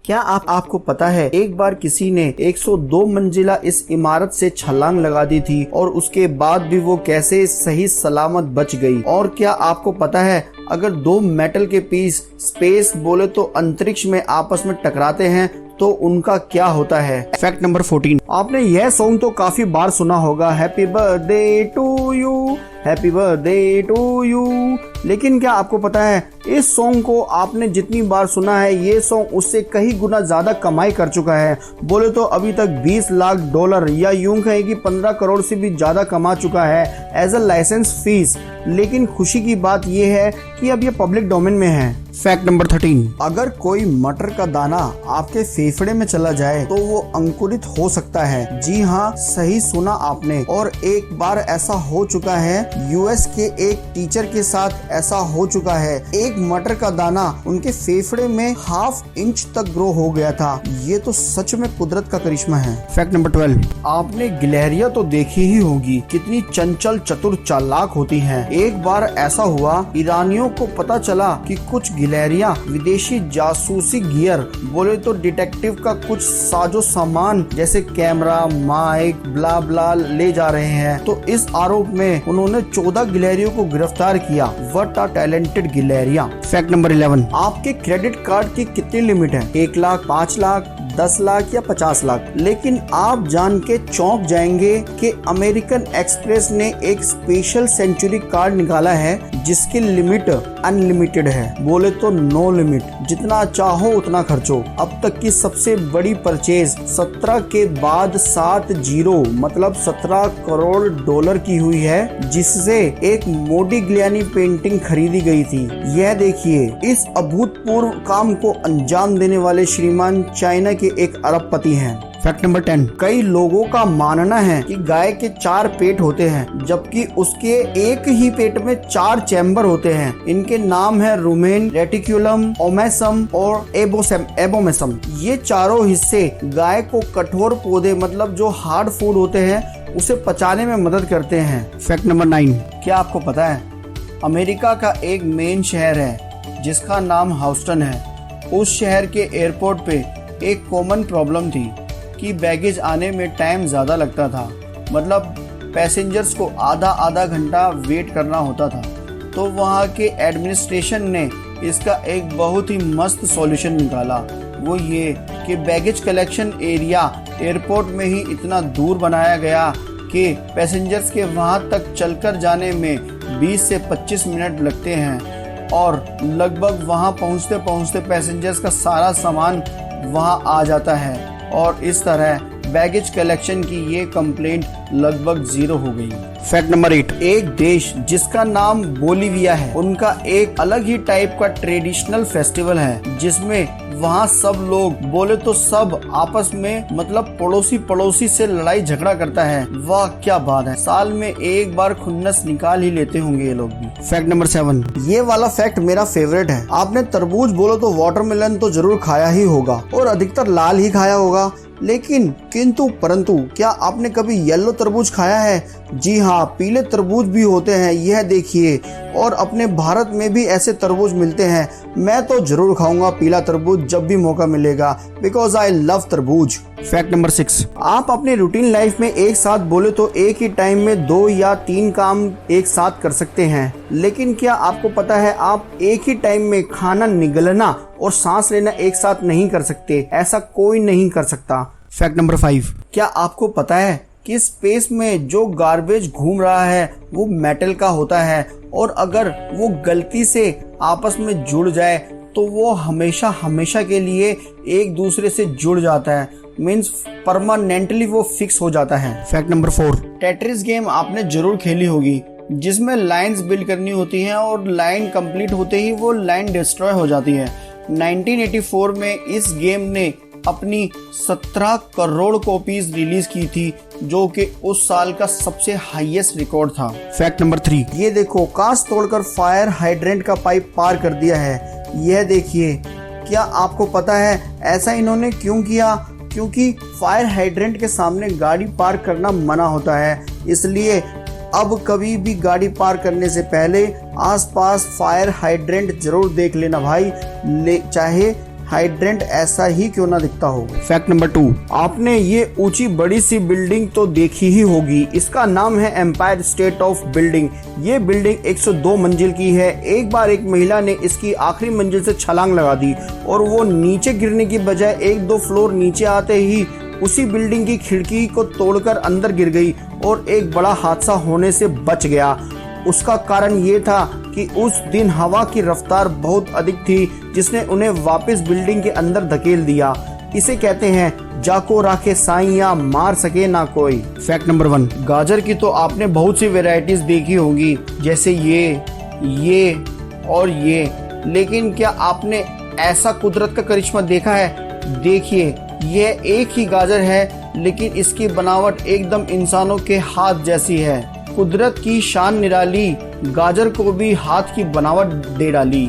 क्या आपको पता है एक बार किसी ने 102 मंजिला इस इमारत से छलांग लगा दी थी और उसके बाद भी वो कैसे सही सलामत बच गई। और क्या आपको पता है अगर दो मेटल के पीस स्पेस बोले तो अंतरिक्ष में आपस में टकराते हैं तो उनका क्या होता है। फैक्ट नंबर 14, आपने यह सॉन्ग तो काफी बार सुना होगा, happy birthday to you, happy birthday to you. लेकिन क्या आपको पता है इस सॉन्ग को आपने जितनी बार सुना है ये सॉन्ग उससे कई गुना ज्यादा कमाई कर चुका है। बोले तो अभी तक 20 लाख डॉलर या यूं कहें कि 15 करोड़ से भी ज्यादा कमा चुका है एज अ लाइसेंस फीस। लेकिन खुशी की बात यह है कि अब ये पब्लिक डोमेन में है। फैक्ट नंबर 13, अगर कोई मटर का दाना आपके फेफड़े में चला जाए तो वो अंकुरित हो सकता है। जी हाँ, सही सुना आपने। और एक बार ऐसा हो चुका है, यूएस के एक टीचर के साथ ऐसा हो चुका है। एक मटर का दाना उनके फेफड़े में ½ इंच तक ग्रो हो गया था। ये तो सच में कुदरत का करिश्मा है। फैक्ट नंबर 12, आपने गिलहरियां तो देखी ही होगी, कितनी चंचल चतुर चालाक होती हैं। एक बार ऐसा हुआ, ईरानियों को पता चला कि कुछ गिलहरियां विदेशी जासूसी गियर बोले तो डिटेक्टिव का कुछ साजो सामान जैसे कैमरा, माइक, ब्ला ब्ला ले जा रहे हैं। तो इस आरोप में उन्होंने 14 गिलहरियों को गिरफ्तार किया। व्हाट आर टैलेंटेड गिलहरियां। फैक्ट नंबर 11, आपके क्रेडिट कार्ड की कितनी लिमिट है? 1 लाख, 5 लाख, 10 लाख या 50 लाख। लेकिन आप जान के चौंक जाएंगे कि अमेरिकन एक्सप्रेस ने एक स्पेशल सेंचुरी कार्ड निकाला है जिसकी लिमिट अनलिमिटेड है। बोले तो नो लिमिट, जितना चाहो उतना खर्चो। अब तक की सबसे बड़ी परचेज 17 के बाद 7 जीरो मतलब 17 करोड़ डॉलर की हुई है, जिससे एक मोडिग्लियानी पेंटिंग खरीदी गई थी। यह देखिए, इस अभूतपूर्व काम को अंजाम देने वाले श्रीमान चाइना के एक अरबपति हैं। फैक्ट नंबर 10, कई लोगों का मानना है कि गाय के 4 पेट होते हैं जबकि उसके एक ही पेट में 4 चैम्बर होते हैं। इनके नाम है रुमेन, रेटिक्यूलम, ओमेसम और एबोमेसम। ये चारों हिस्से गाय को कठोर पौधे मतलब जो हार्ड फूड होते हैं उसे पचाने में मदद करते हैं। फैक्ट नंबर 9, क्या आपको पता है अमेरिका का एक मेन शहर है जिसका नाम ह्यूस्टन है। उस शहर के एयरपोर्ट पे एक कॉमन प्रॉब्लम थी कि बैगेज आने में टाइम ज़्यादा लगता था, मतलब पैसेंजर्स को आधा घंटा वेट करना होता था। तो वहाँ के एडमिनिस्ट्रेशन ने इसका एक बहुत ही मस्त सॉल्यूशन निकाला। वो ये कि बैगेज कलेक्शन एरिया एयरपोर्ट में ही इतना दूर बनाया गया कि पैसेंजर्स के वहाँ तक चलकर जाने में 20 से 25 मिनट लगते हैं और लगभग वहाँ पहुँचते पहुँचते पैसेंजर्स का सारा सामान वहाँ आ जाता है। और इस तरह बैगेज कलेक्शन की ये कंप्लेंट लगभग 0 हो गई। फैक्ट नंबर 8, एक देश जिसका नाम बोलिविया है, उनका एक अलग ही टाइप का ट्रेडिशनल फेस्टिवल है जिसमें वहाँ सब लोग बोले तो सब आपस में मतलब पड़ोसी से लड़ाई झगड़ा करता है। वाह क्या बात है, साल में एक बार खुन्नस निकाल ही लेते होंगे ये लोग भी। फैक्ट नंबर 7, ये वाला फैक्ट मेरा फेवरेट है। आपने तरबूज बोलो तो वाटरमेलन तो जरूर खाया ही होगा और अधिकतर लाल ही खाया होगा। लेकिन किंतु परंतु क्या आपने कभी येलो तरबूज खाया है? जी हाँ, पीले तरबूज भी होते हैं, यह देखिए। और अपने भारत में भी ऐसे तरबूज मिलते हैं। मैं तो जरूर खाऊंगा पीला तरबूज जब भी मौका मिलेगा, बिकॉज आई लव तरबूज। फैक्ट नंबर 6, आप अपने रूटीन लाइफ में एक साथ बोले तो एक ही टाइम में 2 या 3 काम एक साथ कर सकते हैं। लेकिन क्या आपको पता है आप एक ही टाइम में खाना निगलना और सांस लेना एक साथ नहीं कर सकते? ऐसा कोई नहीं कर सकता। फैक्ट नंबर 5, क्या आपको पता है कि स्पेस में जो गार्बेज घूम रहा है वो मेटल का होता है और अगर वो गलती से आपस में जुड़ जाए तो वो हमेशा के लिए एक दूसरे से जुड़ जाता है, मीन्स परमानेंटली वो फिक्स हो जाता है। फैक्ट नंबर 4, टेट्रिस गेम आपने जरूर खेली होगी जिसमें लाइंस बिल्ड करनी होती हैं और लाइन कंप्लीट होते ही वो लाइन डिस्ट्रॉय हो जाती है। 1984 में इस गेम ने अपनी 17 करोड़ कॉपीज रिलीज की थी जो कि उस साल का सबसे हाईएस्ट रिकॉर्ड था। फैक्ट नंबर 3, ये देखो, कांच तोड़कर फायर हाइड्रेंट का पाइप पार कर दिया है। यह देखिए, क्या आपको पता है ऐसा इन्होंने क्यों किया? क्योंकि फायर हाइड्रेंट के सामने गाड़ी पार्क करना मना होता है, इसलिए अब कभी भी गाड़ी पार्क करने से पहले आसपास फायर हाइड्रेंट जरूर देख लेना भाई। चाहे हाइड्रेंट ऐसा ही क्यों ना दिखता हो। फैक्ट नंबर 2, आपने ये ऊंची बड़ी सी बिल्डिंग तो देखी ही होगी। इसका नाम है एम्पायर स्टेट ऑफ बिल्डिंग। ये बिल्डिंग 102 मंजिल की है। एक बार एक महिला ने इसकी आखिरी मंजिल से छलांग लगा दी और वो नीचे गिरने की बजाय 1-2 फ्लोर नीचे आते ही उसी बिल्डिंग की खिड़की को तोड़कर अंदर गिर गई और एक बड़ा हादसा होने से बच गया। उसका कारण ये था कि उस दिन हवा की रफ्तार बहुत अधिक थी, जिसने उन्हें वापस बिल्डिंग के अंदर धकेल दिया। इसे कहते हैं जाको राखे साइया मार सके ना कोई। फैक्ट नंबर 1, गाजर की तो आपने बहुत सी वेराइटीज देखी होंगी, जैसे ये और ये, लेकिन क्या आपने ऐसा कुदरत का करिश्मा देखा है? देखिए, यह एक ही गाजर है, लेकिन इसकी बनावट एकदम इंसानों के हाथ जैसी है। कुदरत की शान निराली, गाजर को भी हाथ की बनावट दे डाली।